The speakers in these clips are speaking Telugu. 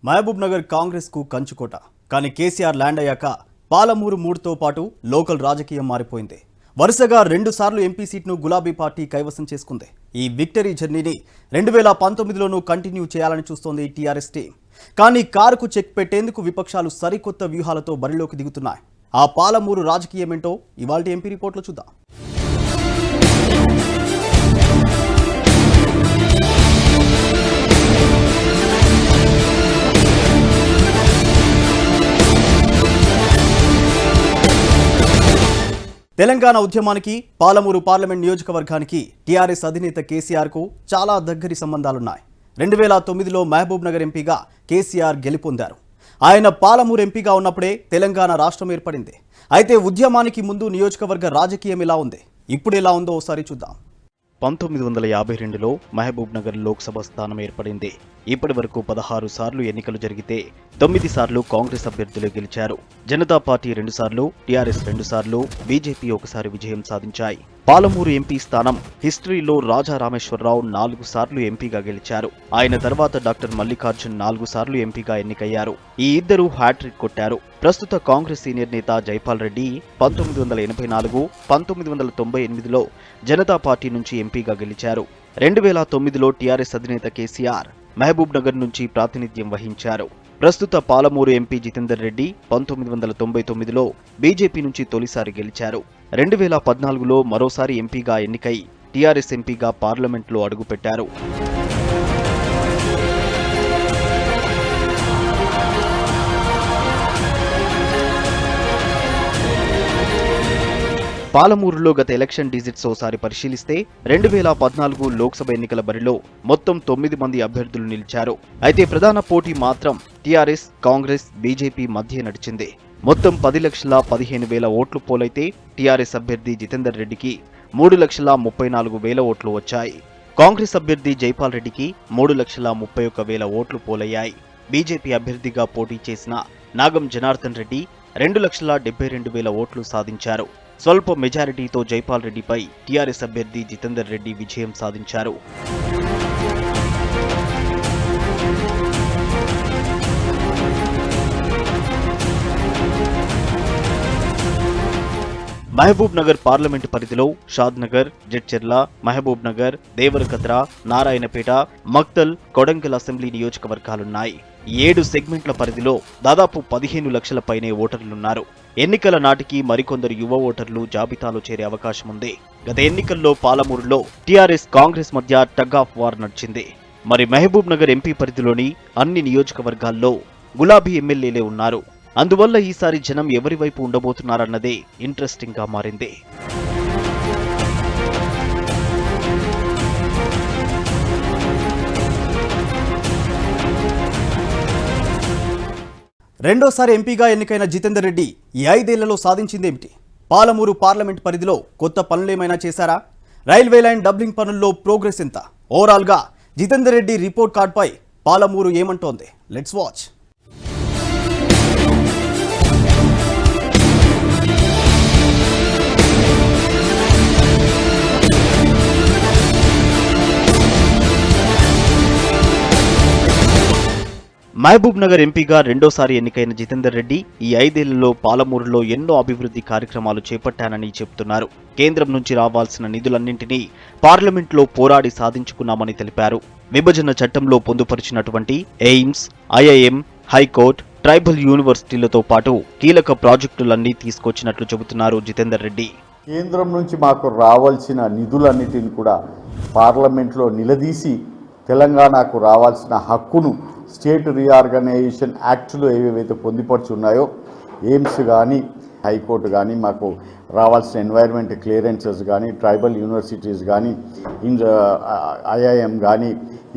మహబూబ్ నగర్ కాంగ్రెస్ కు కంచుకోట. కానీ కేసీఆర్ ల్యాండ్ అయ్యాక పాలమూరు మూడుతో పాటు లోకల్ రాజకీయం మారిపోయింది. వరుసగా 2 సార్లు ఎంపీ సీట్ను గులాబీ పార్టీ కైవసం చేసుకుంది. ఈ విక్టరీ జర్నీని 2019లోనూ కంటిన్యూ చేయాలని చూస్తోంది టీఆర్ఎస్ టీం. కానీ కారుకు చెక్ పెట్టేందుకు విపక్షాలు సరికొత్త వ్యూహాలతో బరిలోకి దిగుతున్నాయి. ఆ పాలమూరు రాజకీయమేంటో ఇవాల్టి ఎంపీ రిపోర్ట్లో చూద్దాం. తెలంగాణ ఉద్యమానికి, పాలమూరు పార్లమెంట్ నియోజకవర్గానికి టీఆర్ఎస్ అధినేత కేసీఆర్కు చాలా దగ్గరి సంబంధాలున్నాయి. 2009లో మహబూబ్ నగర్ ఎంపీగా కేసీఆర్ గెలుపొందారు. ఆయన పాలమూరు ఎంపీగా ఉన్నప్పుడే తెలంగాణ రాష్ట్రం ఏర్పడింది. అయితే ఉద్యమానికి ముందు నియోజకవర్గ రాజకీయం ఎలా ఉంది, ఇప్పుడు ఎలా ఉందో ఒకసారి చూద్దాం. 1952లో మహబూబ్ నగర్ లోక్సభ స్థానం ఏర్పడింది. ఇప్పటి వరకు 16 సార్లు ఎన్నికలు జరిగితే 9 సార్లు కాంగ్రెస్ అభ్యర్థులు గెలిచారు. జనతా పార్టీ 2 సార్లు, టీఆర్ఎస్ 2 సార్లు, బీజేపీ 1 సారి విజయం సాధించాయి. పాలమూరు ఎంపీ స్థానం హిస్టరీలో రాజా రామేశ్వరరావు 4 సార్లు ఎంపీగా గెలిచారు. ఆయన తర్వాత డాక్టర్ మల్లికార్జున్ 4 సార్లు ఎంపీగా ఎన్నికయ్యారు. ఈ ఇద్దరు హ్యాట్రిక్ కొట్టారు. ప్రస్తుత కాంగ్రెస్ సీనియర్ నేత జైపాల్ రెడ్డి 1984, 1998లో జనతా పార్టీ నుంచి ఎంపీగా గెలిచారు. 2009లో టీఆర్ఎస్ అధినేత కేసీఆర్ మహబూబ్ నగర్ నుంచి ప్రాతినిధ్యం వహించారు. ప్రస్తుత పాలమూరు ఎంపీ జితేందర్ రెడ్డి 1999లో బీజేపీ నుంచి తొలిసారి గెలిచారు. 2014లో మరోసారి ఎంపీగా ఎన్నికై టీఆర్ఎస్ ఎంపీగా పార్లమెంట్లో అడుగుపెట్టారు. పాలమూరులో గత ఎలక్షన్ డిజిట్స్ ఓసారి పరిశీలిస్తే 2014 లోక్సభ ఎన్నికల బరిలో మొత్తం 9 మంది అభ్యర్థులు నిలిచారు. అయితే ప్రధాన పోటీ మాత్రం టీఆర్ఎస్, కాంగ్రెస్, బీజేపీ మధ్య నడిచింది. మొత్తం 10,15,000 ఓట్లు పోలైతే టీఆర్ఎస్ అభ్యర్థి జితేందర్ రెడ్డికి 3,34,000 ఓట్లు వచ్చాయి. కాంగ్రెస్ అభ్యర్థి జైపాల్ రెడ్డికి 3,31,000 ఓట్లు పోలయ్యాయి. బీజేపీ అభ్యర్థిగా పోటీ చేసిన నాగం జనార్దన్ రెడ్డి 2,72,000 ఓట్లు సాధించారు. స్వల్ప మెజారిటీతో జైపాల్ రెడ్డిపై టీఆర్ఎస్ అభ్యర్థి జితేందర్ రెడ్డి విజయం సాధించారు. మహబూబ్ నగర్ పార్లమెంటు పరిధిలో షాద్ నగర్, జడ్చెర్ల, మహబూబ్ నగర్, దేవరకద్ర, నారాయణపేట, మక్తల్, కొడంగల్ అసెంబ్లీ నియోజకవర్గాలున్నాయి. 7 సెగ్మెంట్ల పరిధిలో దాదాపు 15 లక్షల పైనే ఓటర్లున్నారు. ఎన్నికల నాటికి మరికొందరు యువ ఓటర్లు జాబితాలో చేరే అవకాశం ఉంది. గత ఎన్నికల్లో పాలమూరులో టీఆర్ఎస్, కాంగ్రెస్ మధ్య టగ్ ఆఫ్ వార్ నడిచింది. మరి మహబూబ్ నగర్ ఎంపీ పరిధిలోని అన్ని నియోజకవర్గాల్లో గులాబీ ఎమ్మెల్యేలే ఉన్నారు. అందువల్ల ఈసారి జనం ఎవరి వైపు ఉండబోతున్నారన్నదే ఇంట్రెస్టింగ్ గా మారింది. రెండోసారి ఎంపీగా ఎన్నికైన జితేందర్ రెడ్డి ఈ 5 ఏళ్లలో సాధించిందేమిటి? పాలమూరు పార్లమెంట్ పరిధిలో కొత్త పనులేమైనా చేశారా? రైల్వే లైన్ డబ్లింగ్ పనుల్లో ప్రోగ్రెస్ ఎంత? ఓవరాల్గా జితేందర్ రెడ్డి రిపోర్ట్ కార్డ్పై పాలమూరు ఏమంటోంది? Let's watch. మహబూబ్ నగర్ ఎంపీగా రెండోసారి ఎన్నికైన జితేందర్ రెడ్డి ఈ 5 ఏళ్లలో పాలమూరులో ఎన్నో అభివృద్ధి కార్యక్రమాలు చేపట్టానని చెబుతున్నారు. కేంద్రం నుంచి రావాల్సిన నిధులన్నింటినీ పార్లమెంట్లో పోరాడి సాధించుకున్నామని తెలిపారు. విభజన చట్టంలో పొందుపరిచినటువంటి ఎయిమ్స్, ఐఐఎం, హైకోర్టు, ట్రైబల్ యూనివర్సిటీలతో పాటు కీలక ప్రాజెక్టులన్నీ తీసుకొచ్చినట్లు చెబుతున్నారు జితేందర్ రెడ్డి. కేంద్రం నుంచి మాకు రావాల్సిన నిధులన్నిటిని కూడా పార్లమెంట్లో నిలదీసి తెలంగాణకు రావాల్సిన హక్కును స్టేట్ రీఆర్గనైజేషన్ యాక్ట్లో ఏవేవైతే పొందుపరిచి ఉన్నాయో ఎయిమ్స్ కానీ, హైకోర్టు కానీ, మాకు రావాల్సిన ఎన్వైర్న్మెంట్ క్లియరెన్సెస్ కానీ, ట్రైబల్ యూనివర్సిటీస్ కానీ, ఐఐఎం కానీ,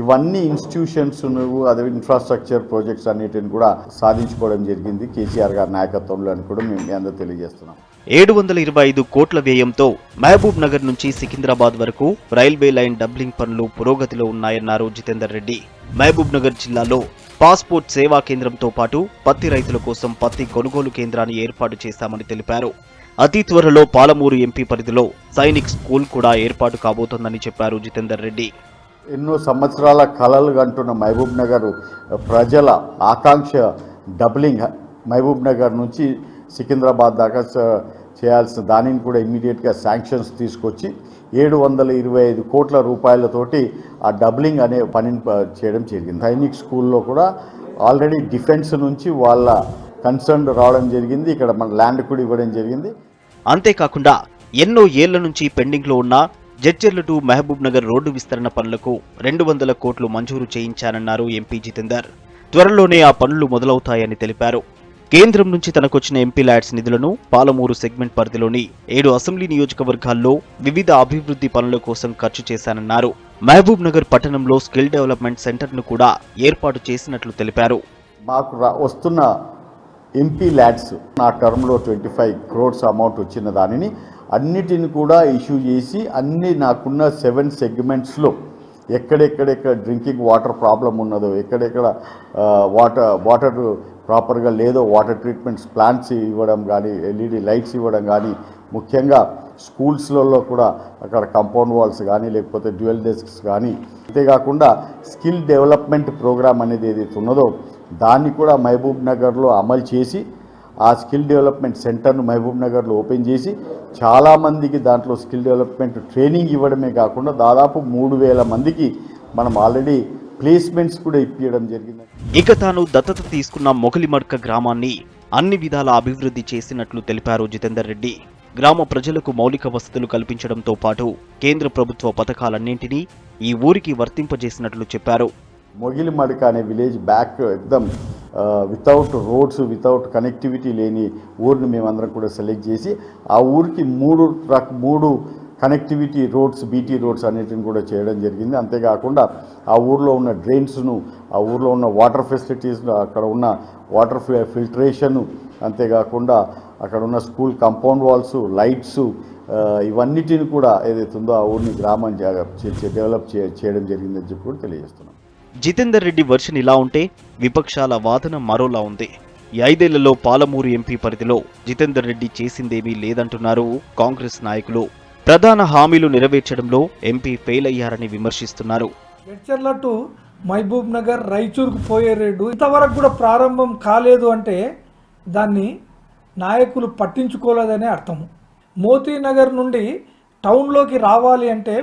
ఇవన్నీ ఇన్స్టిట్యూషన్స్ అదే ఇన్ఫ్రాస్ట్రక్చర్ ప్రాజెక్ట్స్ అన్నిటిని కూడా సాధించుకోవడం జరిగింది కేసీఆర్ గారి నాయకత్వంలో అని కూడా మేము మీ అందరూ తెలియజేస్తున్నాం. 725 కోట్ల వ్యయంతో మహబూబ్ నగర్ నుంచి సికింద్రాబాద్ వరకు రైల్వే లైన్ డబ్లింగ్ పనులు పురోగతిలో ఉన్నాయన్నారు జితేందర్ రెడ్డి. మహబూబ్ నగర్ జిల్లాలో పాస్పోర్ట్ సేవా కేంద్రంతో పాటు పత్తి రైతుల కోసం పత్తి కొనుగోలు కేంద్రాన్ని ఏర్పాటు చేశామని తెలిపారు. అతి త్వరలో పాలమూరు ఎంపీ పరిధిలో సైనిక్ స్కూల్ కూడా ఏర్పాటు కాబోతోందని చెప్పారు జితేందర్ రెడ్డి. ఎన్నో సంవత్సరాల కలలు కంటున్న మహబూబ్ నగర్ ప్రజల ఆకాంక్ష డబ్లింగ్ మహబూబ్ నగర్ నుంచి సికింద్రాబాద్ దాకా చేయాల్సిన దానిని కూడా ఇమ్మీడియట్గా శాంక్షన్స్ తీసుకొచ్చి 725 కోట్ల రూపాయలతోటి ఆ డబ్లింగ్ అనే పనిని చేయడం జరిగింది. సైనిక్ స్కూల్లో కూడా ఆల్రెడీ డిఫెన్స్ నుంచి వాళ్ళ కన్సర్న్ రావడం జరిగింది. ఇక్కడ మన ల్యాండ్ కూడా ఇవ్వడం జరిగింది. అంతేకాకుండా ఎన్నో ఏళ్ల నుంచి పెండింగ్లో ఉన్న జడ్చర్ల టు మహబూబ్ నగర్ రోడ్డు విస్తరణ పనులకు 200 కోట్లు మంజూరు చేయించానన్నారు ఎంపీ జితేందర్. త్వరలోనే ఆ పనులు మొదలవుతాయని తెలిపారు. కేంద్రం నుంచి తనకొచ్చిన ఎంపీ ల్యాడ్స్ నిధులను పాలమూరు సెగ్మెంట్ పరిధిలోని 7 అసెంబ్లీ నియోజకవర్గాల్లో వివిధ అభివృద్ధి పనుల కోసం ఖర్చు చేశానన్నారు. మహబూబ్ నగర్ పట్టణంలో స్కిల్ డెవలప్మెంట్ సెంటర్ను కూడా ఏర్పాటు చేసినట్లు తెలిపారు. మాకు వస్తున్న ఎంపీ ల్యాడ్స్ నా టర్మ్లో 25 crores అమౌంట్ వచ్చిన దానిని అన్నిటిని కూడా ఇష్యూ చేసి అన్ని నాకున్న 7 సెగ్మెంట్స్లో ఎక్కడెక్కడ డ్రింకింగ్ వాటర్ ప్రాబ్లం ఉన్నదో, ఎక్కడెక్కడ వాటర్ ప్రాపర్గా లేదో వాటర్ ట్రీట్మెంట్స్ ప్లాంట్స్ ఇవ్వడం కానీ, LED లైట్స్ ఇవ్వడం కానీ, ముఖ్యంగా స్కూల్స్లలో కూడా అక్కడ కాంపౌండ్ వాల్స్ కానీ లేకపోతే డ్యూయల్ డెస్క్స్ కానీ, అంతేకాకుండా స్కిల్ డెవలప్మెంట్ ప్రోగ్రామ్ అనేది ఏదైతే ఉన్నదో దాన్ని కూడా మహబూబ్ నగర్లో అమలు చేసి ఆ స్కిల్ డెవలప్మెంట్ సెంటర్ను మహబూబ్ నగర్లో ఓపెన్ చేసి చాలామందికి దాంట్లో స్కిల్ డెవలప్మెంట్ ట్రైనింగ్ ఇవ్వడమే కాకుండా దాదాపు 3,000 మందికి మనం ఆల్రెడీ ప్లేస్మెంట్స్ కూడా ఇప్పించడం జరిగింది. ఇక తాను దత్తత తీసుకున్న మొగలిమడ్క గ్రామాన్ని అన్ని విధాల అభివృద్ధి చేసినట్లు తెలిపారు జితేందర్ రెడ్డి. గ్రామ ప్రజలకు మౌలిక వసతులు కల్పించడంతో పాటు కేంద్ర ప్రభుత్వ పథకాలన్నింటినీ ఈ ఊరికి వర్తింపజేసినట్లు చెప్పారు. మొగిలిమడక అనే విలేజ్ బ్యాక్ ఎక్దమ్ వితౌట్ రోడ్స్, వితౌట్ కనెక్టివిటీ లేని ఊరిని మేమందరం కూడా సెలెక్ట్ చేసి ఆ ఊరికి 3 కనెక్టివిటీ రోడ్స్, బీటీ రోడ్స్ అన్నిటిని కూడా చేయడం జరిగింది. అంతేకాకుండా ఆ ఊర్లో ఉన్న డ్రైన్స్ను, ఆ ఊర్లో ఉన్న వాటర్ ఫెసిలిటీస్ను, అక్కడ ఉన్న వాటర్ ఫిల్టరేషను, అంతేకాకుండా అక్కడ ఉన్న స్కూల్ కాంపౌండ్ వాల్స్, లైట్స్, ఇవన్నిటిని కూడా ఏదైతే ఉందో ఆ ఊరిని గ్రామం డెవలప్ చేయడం జరిగిందని చెప్పి కూడా తెలియజేస్తున్నాం. జితేందర్ రెడ్డి వర్షన్ ఇలా ఉంటే విపక్షాల వాదన మరోలా ఉంది. ఈ 5 ఏళ్లలో పాలమూరు ఎంపీ పరిధిలో జితేందర్ రెడ్డి చేసిందేమీ లేదంటున్నారు కాంగ్రెస్ నాయకులు. ప్రధాన హామీలు నెరవేర్చడంలో ఎంపీ ఫెయిల్ అయ్యారని విమర్శిస్తున్నారు. జడ్చర్ల టు మహబూబ్ నగర్ రైచూర్కు పోయే రోడ్డు ఇంతవరకు కూడా ప్రారంభం కాలేదు అంటే దాన్ని నాయకులు పట్టించుకోలేదనే అర్థము. మోతీ నగర్ నుండి టౌన్లోకి రావాలి అంటే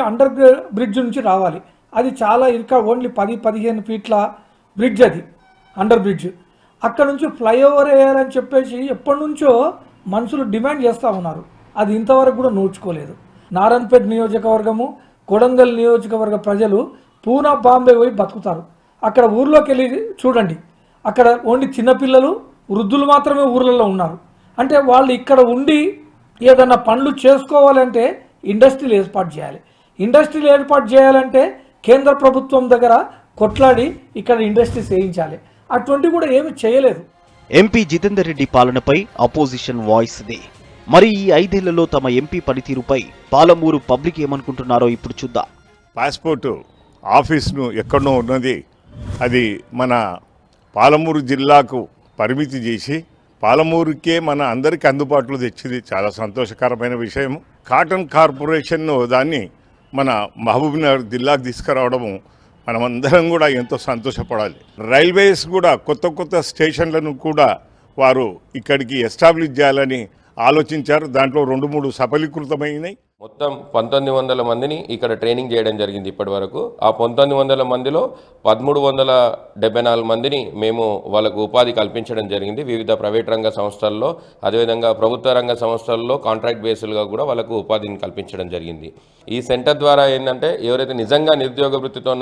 అండర్ బ్రిడ్జ్ నుంచి రావాలి. అది చాలా ఇంకా ఓన్లీ 10-15 ఫీట్ల బ్రిడ్జ్, అది అండర్ బ్రిడ్జ్. అక్కడ నుంచి ఫ్లైఓవర్ వేయాలని చెప్పేసి ఎప్పటి నుంచో మనుషులు డిమాండ్ చేస్తూ ఉన్నారు. అది ఇంతవరకు కూడా నోచుకోలేదు. నారాయణపేట నియోజకవర్గము, కొడంగల్ నియోజకవర్గ ప్రజలు పూనా, బాంబే పోయి బతుకుతారు. అక్కడ ఊర్లోకి వెళ్ళి చూడండి, అక్కడ ఓన్లీ చిన్నపిల్లలు, వృద్ధులు మాత్రమే ఊర్లలో ఉన్నారు. అంటే వాళ్ళు ఇక్కడ ఉండి ఏదన్నా పనులు చేసుకోవాలంటే ఇండస్ట్రీలు ఏర్పాటు చేయాలి. ఇండస్ట్రీలు ఏర్పాటు చేయాలంటే కేంద్ర ప్రభుత్వం దగ్గర కొట్లాడి ఇక్కడ ఇండస్ట్రీస్ వేయించాలి. అటువంటివి కూడా ఏమీ చేయలేదు. ఎంపీ జితేందర్ రెడ్డి పాలనపై అపోజిషన్ వాయిస్ ది. మరి ఈ 5 ఏళ్లలో తమ ఎంపీ పనితీరుపై పాలమూరు పబ్లిక్ ఏమనుకుంటున్నారో ఇప్పుడు చూద్దాం. పాస్పోర్ట్ ఆఫీస్ను ఎక్కడో ఉన్నది, అది మన పాలమూరు జిల్లాకు పరిమితి చేసి పాలమూరుకే మన అందరికీ అందుబాటులో తెచ్చింది చాలా సంతోషకరమైన విషయం. కాటన్ కార్పొరేషన్ను దాన్ని మన మహబూబ్ నగర్ జిల్లాకు తీసుకురావడము మనమందరం కూడా ఎంతో సంతోషపడాలి. రైల్వేస్ కూడా కొత్త స్టేషన్లను కూడా వారు ఇక్కడికి ఎస్టాబ్లిష్ చేయాలని ఆలోచించారు. దాంట్లో 2-3 సఫలీకృతమైనాయి. మొత్తం 1900 మందిని ఇక్కడ ట్రైనింగ్ చేయడం జరిగింది ఇప్పటి వరకు. ఆ 1900 మందిలో 1374 మందిని మేము వాళ్ళకు ఉపాధి కల్పించడం జరిగింది. వివిధ ప్రైవేట్ రంగ సంస్థల్లో, అదేవిధంగా ప్రభుత్వ రంగ సంస్థల్లో కాంట్రాక్ట్ బేస్లుగా కూడా వాళ్ళకు ఉపాధిని కల్పించడం జరిగింది. ఈ సెంటర్ ద్వారా ఏంటంటే ఎవరైతే నిజంగా నిరుద్యోగ వృత్తితో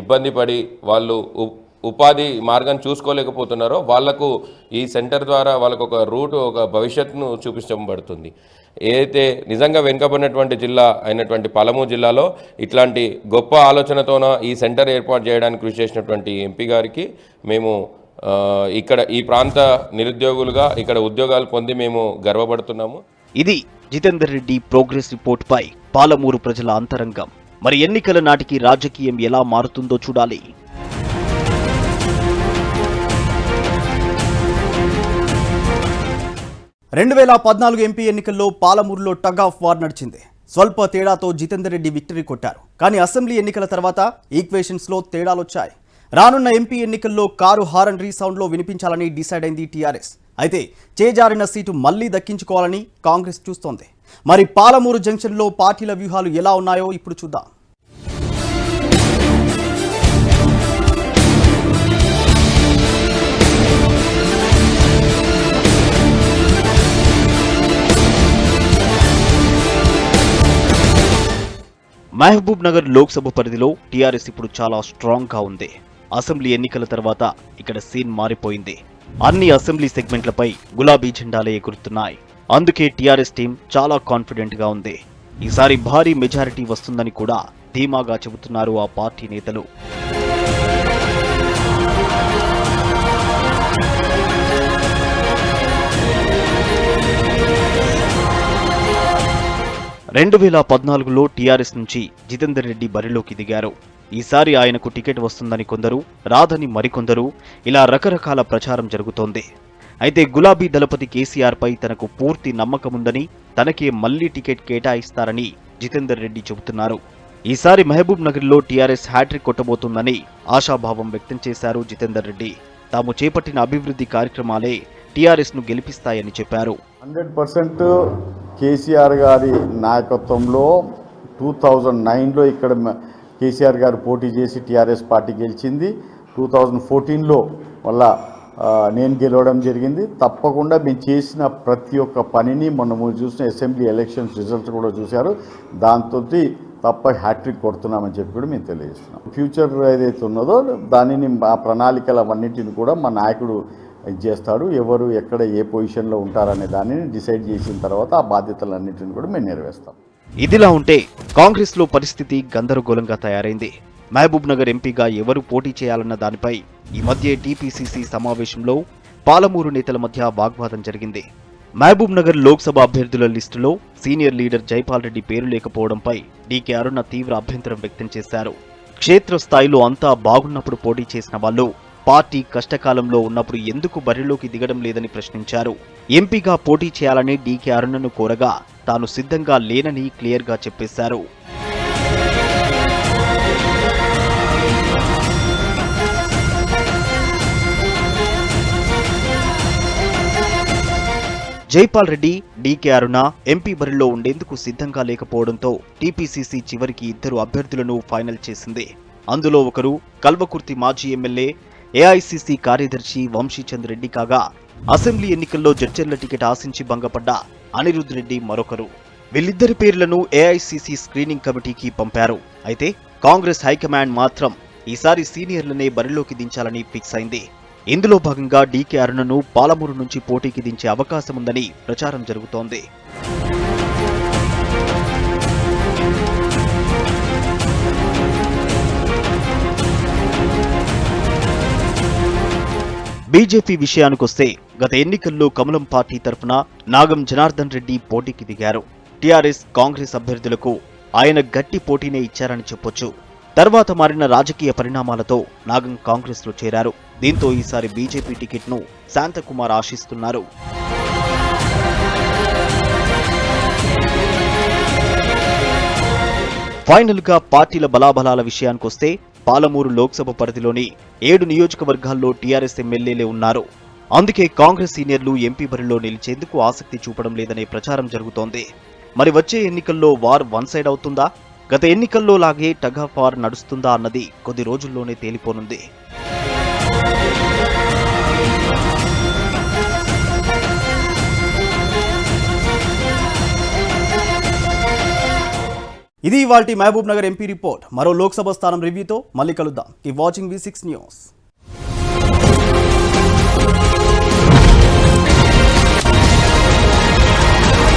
ఇబ్బంది పడి వాళ్ళు ఉపాధి మార్గం చూసుకోలేకపోతున్నారో వాళ్లకు ఈ సెంటర్ ద్వారా వాళ్ళకు ఒక రూట్, ఒక భవిష్యత్తును చూపించబడుతుంది. ఏదైతే నిజంగా వెనుకబడినటువంటి జిల్లా అయినటువంటి పాలమూరు జిల్లాలో ఇట్లాంటి గొప్ప ఆలోచనతోన ఈ సెంటర్ ఏర్పాటు చేయడానికి కృషి చేసినటువంటి ఎంపీ గారికి మేము ఇక్కడ ఈ ప్రాంత నిరుద్యోగులుగా ఇక్కడ ఉద్యోగాలు పొంది మేము గర్వపడుతున్నాము. ఇది జితేందర్ రెడ్డి ప్రోగ్రెస్ రిపోర్ట్ పై పాలమూరు ప్రజల అంతరంగం. మరి ఎన్నికల నాటికి రాజకీయం ఎలా మారుతుందో చూడాలి. 2014 ఎంపీ ఎన్నికల్లో పాలమూరులో టగ్ ఆఫ్ వార్ నడిచింది. స్వల్ప తేడాతో జితేందర్ రెడ్డి విక్టరీ కొట్టారు. కానీ అసెంబ్లీ ఎన్నికల తర్వాత ఈక్వేషన్స్లో తేడాలొచ్చాయి. రానున్న ఎంపీ ఎన్నికల్లో కారు హారన్ రీసౌండ్లో వినిపించాలని డిసైడ్ అయింది టీఆర్ఎస్. అయితే చేజారిన సీటు మళ్లీ దక్కించుకోవాలని కాంగ్రెస్ చూస్తోంది. మరి పాలమూరు జంక్షన్లో పార్టీల వ్యూహాలు ఎలా ఉన్నాయో ఇప్పుడు చూద్దాం. మహబూబ్ నగర్ లోక్సభ పరిధిలో టీఆర్ఎస్ ఇప్పుడు చాలా స్ట్రాంగ్ గా ఉంది. అసెంబ్లీ ఎన్నికల తర్వాత ఇక్కడ సీన్ మారిపోయింది. అన్ని అసెంబ్లీ సెగ్మెంట్లపై గులాబీ జెండాలే ఎగురుతున్నాయి. అందుకే టీఆర్ఎస్ టీం చాలా కాన్ఫిడెంట్ గా ఉంది. ఈసారి భారీ మెజారిటీ వస్తుందని కూడా ధీమాగా చెబుతున్నారు ఆ పార్టీ నేతలు. రెండు 2014లో టీఆర్ఎస్ నుంచి జితేందర్ రెడ్డి బరిలోకి దిగారు. ఈసారి ఆయనకు టికెట్ వస్తుందని కొందరు, రాదని మరికొందరు, ఇలా రకరకాల ప్రచారం జరుగుతోంది. అయితే గులాబీ దళపతి కేసీఆర్ పై తనకు పూర్తి నమ్మకముందని, తనకే మళ్లీ టికెట్ కేటాయిస్తారని జితేందర్ రెడ్డి చెబుతున్నారు. ఈసారి మహబూబ్ నగర్లో టీఆర్ఎస్ హ్యాట్రిక్ కొట్టబోతుందని ఆశాభావం వ్యక్తం చేశారు జితేందర్ రెడ్డి. తాము చేపట్టిన అభివృద్ధి కార్యక్రమాలే టీఆర్ఎస్ ను గెలిపిస్తాయని చెప్పారు. 100% కేసీఆర్ గారి నాయకత్వంలో 2009లో ఇక్కడ కేసీఆర్ గారు పోటీ చేసి టీఆర్ఎస్ పార్టీ గెలిచింది. 2014లో మళ్ళా నేను గెలవడం జరిగింది. తప్పకుండా మేము చేసిన ప్రతి ఒక్క పనిని మనము చూసిన అసెంబ్లీ ఎలక్షన్స్ రిజల్ట్స్ కూడా చూశారు. దాంతో తప్ప హ్యాట్రిక్ కొడుతున్నామని చెప్పి కూడా మేము తెలియజేస్తున్నాం. ఫ్యూచర్ ఏదైతే ఉన్నదో దానిని ఆ ప్రణాళికలన్నింటిని కూడా మా నాయకుడు చేస్తాడు. ఎవరు ఎక్కడ ఏ పొజిషన్లో ఉంటారనే దానిని డిసైడ్ చేసిన తర్వాత ఆ బాధ్యతలన్నింటిని కూడా మేము నెరవేరుస్తాం. ఇదిలా ఉంటే కాంగ్రెస్ లో పరిస్థితి గందరగోళంగా తయారైంది. మహబూబ్ నగర్ ఎంపీగా ఎవరు పోటీ చేయాలన్న దానిపై ఈ మధ్య టీపీసీసీ సమావేశంలో పాలమూరు నేతల మధ్య వాగ్వాదం జరిగింది. మహబూబ్ నగర్ లోక్సభ అభ్యర్థుల లిస్టులో సీనియర్ లీడర్ జైపాల్ రెడ్డి పేరు లేకపోవడంపై డీకే అరుణ తీవ్ర అభ్యంతరం వ్యక్తం చేశారు. క్షేత్రస్థాయిలో అంతా బాగున్నప్పుడు పోటీ చేసిన వాళ్ళు పార్టీ కష్టకాలంలో ఉన్నప్పుడు ఎందుకు బరిలోకి దిగడం లేదని ప్రశ్నించారు. ఎంపీగా పోటీ చేయాలని డీకే అరుణను కోరగా తాను సిద్ధంగా లేనని క్లియర్గా చెప్పేశారు. జైపాల్ రెడ్డి, డీకే అరుణ ఎంపీ బరిలో ఉండేందుకు సిద్ధంగా లేకపోవడంతో టీపీసీసీ చివరికి 2 అభ్యర్థులను ఫైనల్ చేసింది. అందులో ఒకరు కల్వకుర్తి మాజీ ఎమ్మెల్యే, ఏఐసీసీ కార్యదర్శి వంశీచంద్ రెడ్డి కాగా, అసెంబ్లీ ఎన్నికల్లో జడ్చర్ల టికెట్ ఆశించి భంగపడ్డ అనిరుద్ రెడ్డి మరొకరు. వీళ్ళిద్దరి పేర్లను ఏఐసీసీ స్క్రీనింగ్ కమిటీకి పంపారు. అయితే కాంగ్రెస్ హైకమాండ్ మాత్రం ఈసారి సీనియర్లనే బరిలోకి దించాలని ఫిక్స్ అయింది. ఇందులో భాగంగా డీకే అరుణను పాలమూరు నుంచి పోటీకి దించే అవకాశముందని ప్రచారం జరుగుతోంది. బీజేపీ విషయానికొస్తే గత ఎన్నికల్లో కమలం పార్టీ తరఫున నాగం జనార్దన్ రెడ్డి పోటీకి దిగారు. టీఆర్ఎస్, కాంగ్రెస్ అభ్యర్థులకు ఆయన గట్టి పోటీనే ఇచ్చారని చెప్పొచ్చు. తర్వాత మారిన రాజకీయ పరిణామాలతో నాగం కాంగ్రెస్ లో చేరారు. దీంతో ఈసారి బీజేపీ టికెట్ ను శాంతకుమార్ ఆశిస్తున్నారు. ఫైనల్ గా పార్టీల బలాబలాల విషయానికొస్తే పాలమూరు లోక్సభ పరిధిలోని 7 నియోజకవర్గాల్లో టీఆర్ఎస్ ఎమ్మెల్యేలే ఉన్నారు. అందుకే కాంగ్రెస్ సీనియర్లు ఎంపీ బరిలో నిలిచేందుకు ఆసక్తి చూపడం లేదనే ప్రచారం జరుగుతోంది. మరి వచ్చే ఎన్నికల్లో వార్ వన్ సైడ్ అవుతుందా? గత ఎన్నికల్లో లాగే టగ్ ఆఫ్ వార్ నడుస్తుందా అన్నది కొద్ది రోజుల్లోనే తేలిపోనుంది. ఇది ఇవాల్టి మహబూబ్ నగర్ ఎంపీ రిపోర్ట్. మరో లోక్సభ స్థానం రివ్యూతో మళ్ళీ కలుద్దాం. Keep watching V6 news.